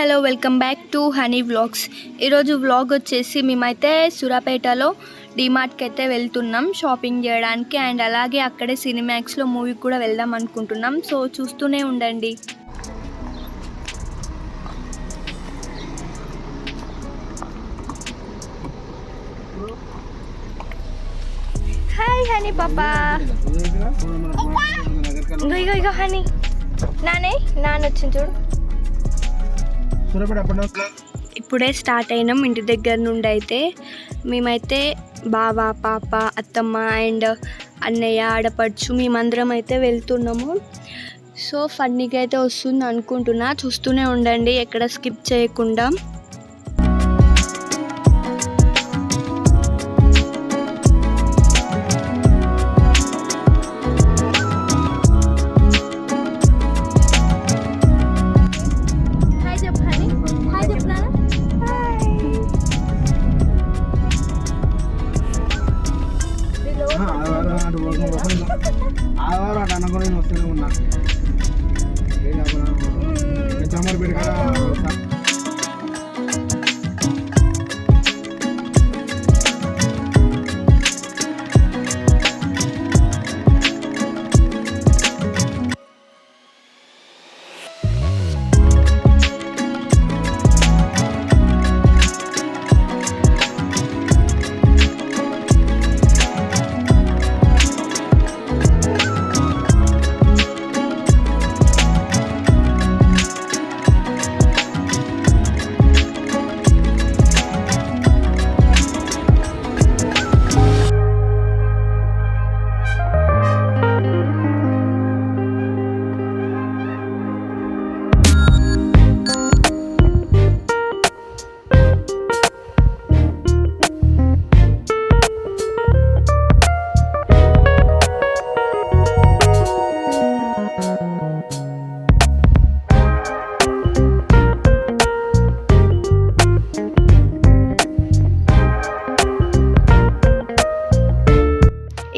Hello welcome back to honey vlogs. ఈరోజు vlog వచ్చేసి మేమైతే సూర్యాపేటలో డిమార్ట్కి అయితే వెళ్తున్నాం షాపింగ్ చేయడానికి. అండ్ అలాగే అక్కడే సినిమాక్స్లో మూవీకి కూడా వెళ్దాం అనుకుంటున్నాం. సో చూస్తూనే ఉండండి. హాయ్ హనీ పాపా. ఇగో హనీ నాన్న వచ్చింది చూడు. ఇప్పుడే స్టార్ట్ అయినాం ఇంటి దగ్గర నుండి. అయితే మేమైతే బావ పాప అత్తమ్మ అండ్ అన్నయ్య ఆడపడుచు మేమందరం అయితే వెళ్తున్నాము. సో ఫన్నీగా అయితే వస్తుంది అనుకుంటున్నా. చూస్తూనే ఉండండి ఎక్కడ స్కిప్ చేయకుండా.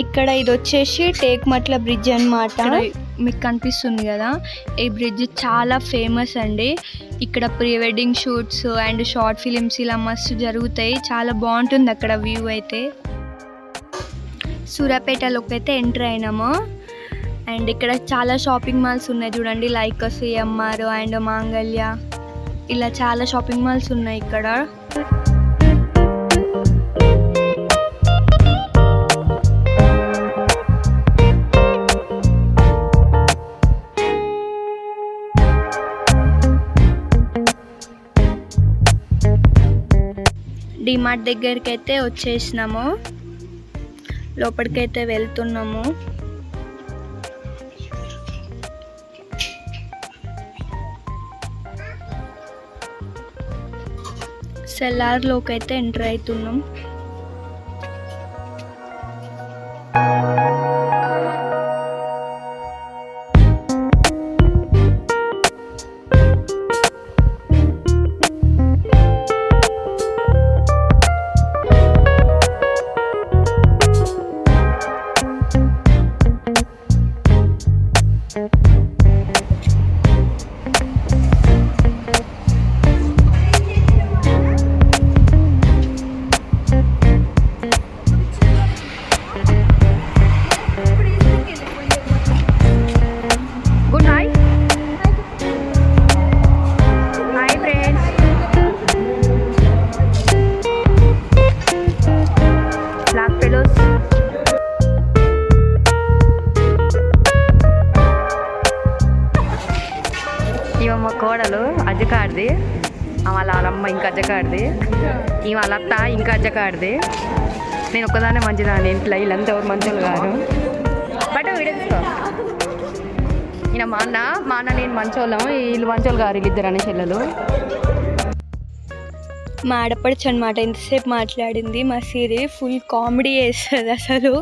ఇక్కడ ఇది వచ్చేసి టేక్మట్ల బ్రిడ్జ్ అన్నమాట. మీకు కనిపిస్తుంది కదా, ఈ బ్రిడ్జ్ చాలా ఫేమస్ అండి. ఇక్కడ pre wedding shoots and short films ఇలా మస్తు జరుగుతాయి. చాలా బాగుంటుంది అక్కడ వ్యూ అయితే. సూర్యాపేటలోకి అయితే ఎంటర్ అయినాము. అండ్ ఇక్కడ చాలా షాపింగ్ మాల్స్ ఉన్నాయి చూడండి, లైక్ సిఎంఆర్ అండ్ మాంగళ్య, ఇలా చాలా షాపింగ్ మాల్స్ ఉన్నాయి ఇక్కడ. డిమార్ట్ దగ్గరికి అయితే వచ్చేసినాము, లోపలికైతే వెళ్తున్నాము. సెల్లార్లోకి అయితే ఎంటర్ అవుతున్నాం. ఇవమ్మ కోడలు అజ్జకాడిది, వాళ్ళ వాళ్ళమ్మ ఇంకా అజ్జకాడిది, వాళ్ళ అత్త ఇంకా అజ్జకాడిది. నేను ఒక్కదాన్నే మంచిదాన్ని ఇంట్లో, వీళ్ళంతా ఎవరు మంచోళ్ళు గారు. బట్ వీడియో తీసుకో. ఈయన మా అన్న నేను మంచోళ్ళం, వీళ్ళు మంచోళ్ళు గారు, వీళ్ళిద్దరు అనే చెల్లెలు. మా ఆడపడుచు అనమాట ఎంతసేపు మాట్లాడింది. మా సిరి ఫుల్ కామెడీ చేస్తుంది అసలు.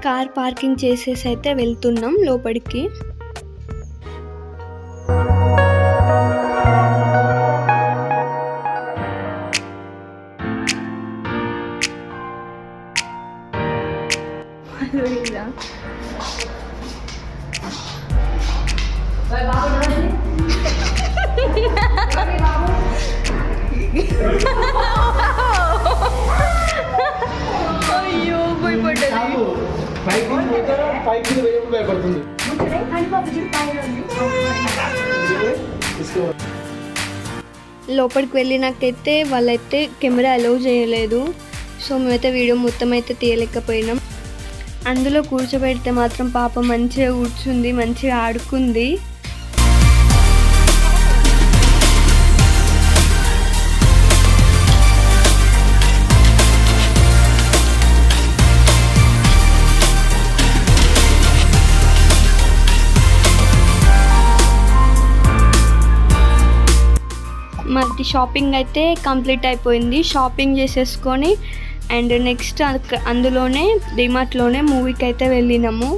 కార్ పార్కింగ్ చేసేసి అయితే వెళ్తున్నాం లోపలికి. అయ్యో భయపడ్డది. లోపలికి వెళ్ళినాకైతే వాళ్ళైతే కెమెరా అలౌ చేయలేదు. సో మేమైతే వీడియో మొత్తం అయితే తీయలేకపోయినాం. అందులో కూర్చోబెడితే మాత్రం పాప మంచిగా కూర్చుంది, మంచిగా ఆడుకుంది. మాది షాపింగ్ అయితే కంప్లీట్ అయిపోయింది. షాపింగ్ చేసేసుకొని అండ్ నెక్స్ట్ అందులోనే డిమార్ట్లోనే మూవీకి అయితే వెళ్ళినాము.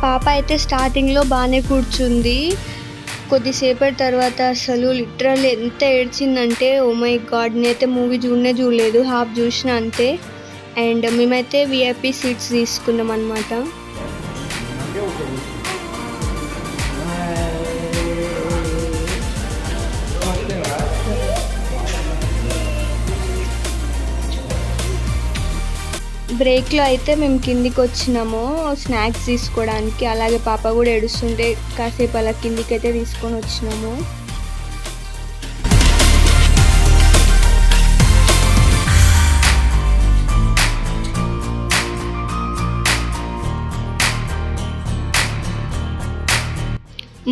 పాప అయితే స్టార్టింగ్లో బాగానే కూర్చుంది. కొద్దిసేపటి తర్వాత అసలు లిటరల్ ఎంత ఏడ్చిందంటే ఓ మై గాడ్, నేనైతే మూవీ చూడలేదు, హాఫ్ చూసిన అంతే. అండ్ మేమైతే విఐపి సీట్స్ తీసుకున్నాం అన్నమాట. బ్రేక్లో అయితే మేము కిందికి వచ్చినాము స్నాక్స్ తీసుకోవడానికి. అలాగే పాప కూడా ఏడుస్తుంటే కాసేపు అలా కిందికి అయితే తీసుకొని వచ్చినాము.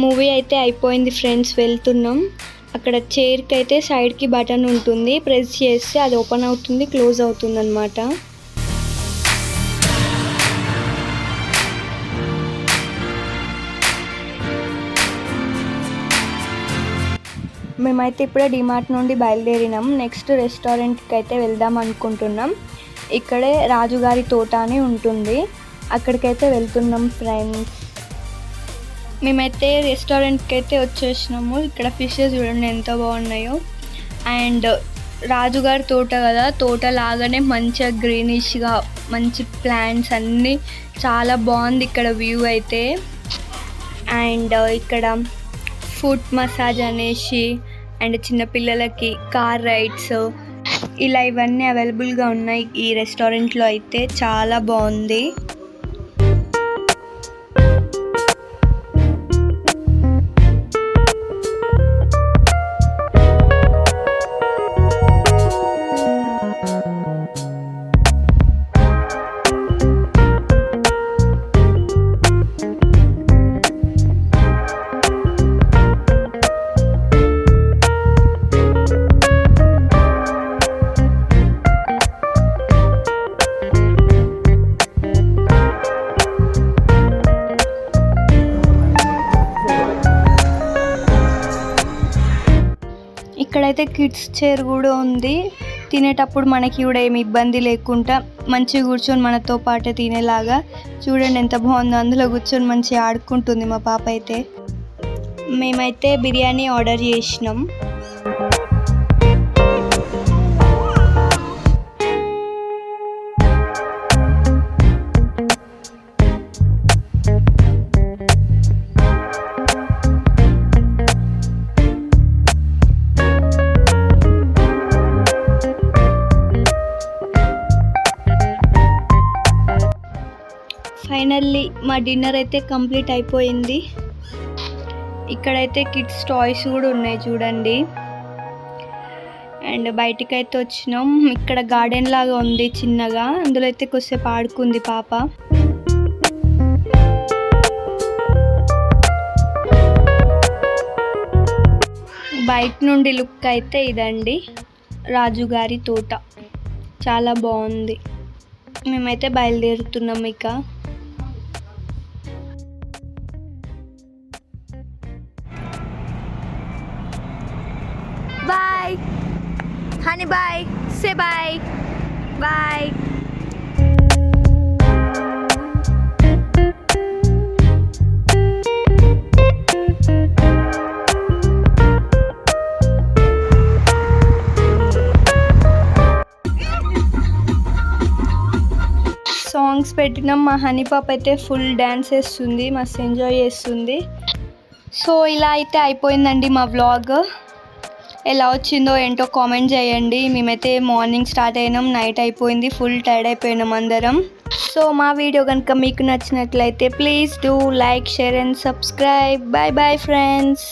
మూవీ అయితే అయిపోయింది ఫ్రెండ్స్, వెళ్తున్నాం. అక్కడ చైర్కి అయితే సైడ్కి బటన్ ఉంటుంది, ప్రెస్ చేస్తే అది ఓపెన్ అవుతుంది, క్లోజ్ అవుతుంది అన్నమాట. మేమైతే ఇప్పుడే డిమార్ట్ నుండి బయలుదేరినాం. నెక్స్ట్ రెస్టారెంట్కి అయితే వెళ్దాం అనుకుంటున్నాం. ఇక్కడే రాజుగారి తోట అని ఉంటుంది, అక్కడికైతే వెళ్తున్నాం ఫ్రెండ్స్. మేమైతే రెస్టారెంట్కి అయితే వచ్చేసినాము. ఇక్కడ ఫిషెస్ చూడండి ఎంత బాగున్నాయో. అండ్ రాజుగారి తోట కదా, తోట లాగానే మంచిగా గ్రీనిష్గా మంచి ప్లాంట్స్ అన్నీ చాలా బాగుంది ఇక్కడ వ్యూ అయితే. అండ్ ఇక్కడ ఫుట్ మసాజ్ అనేసి అండ్ చిన్నపిల్లలకి కార్ రైడ్స్ ఇలా ఇవన్నీ అవైలబుల్గా ఉన్నాయి ఈ రెస్టారెంట్లో అయితే. చాలా బాగుంది. ఇక్కడైతే కిడ్స్ చైర్ కూడా ఉంది. తినేటప్పుడు మనకి కూడా ఏమి ఇబ్బంది లేకుండా మంచిగా కూర్చొని మనతో పాటే తినేలాగా. చూడండి ఎంత బాగుందో, అందులో కూర్చొని మంచిగా ఆడుకుంటుంది మా పాప అయితే. మేమైతే బిర్యానీ ఆర్డర్ చేసినాం. ఫైనల్లీ మా డిన్నర్ అయితే కంప్లీట్ అయిపోయింది. ఇక్కడైతే కిడ్స్ టాయ్స్ కూడా ఉన్నాయి చూడండి. అండ్ బయటికి అయితే వచ్చినాం. ఇక్కడ గార్డెన్ లాగా ఉంది చిన్నగా, అందులో అయితే కొద్దిసేపు ఆడుకుంది పాప. బయట నుండి లుక్ అయితే ఇదండి, రాజుగారి తోట చాలా బాగుంది. మేమైతే బయలుదేరుతున్నాం ఇక. Bye honey, bye, say bye, bye. Songs పెట్టినాం. మా హనీ పాప అయితే ఫుల్ డ్యాన్స్ వేస్తుంది, మస్తు ఎంజాయ్ చేస్తుంది. సో ఇలా అయితే అయిపోయిందండి మా వ్లాగ్. ఎలా వచ్చిందో ఏంటో కామెంట్ చేయండి. మేమైతే మార్నింగ్ స్టార్ట్ అయినాం, నైట్ అయిపోయింది, ఫుల్ టైర్డ్ అయిపోయినాం అందరం. సో మా వీడియో కనుక మీకు నచ్చినట్లయితే please do like, share and subscribe. Bye bye friends.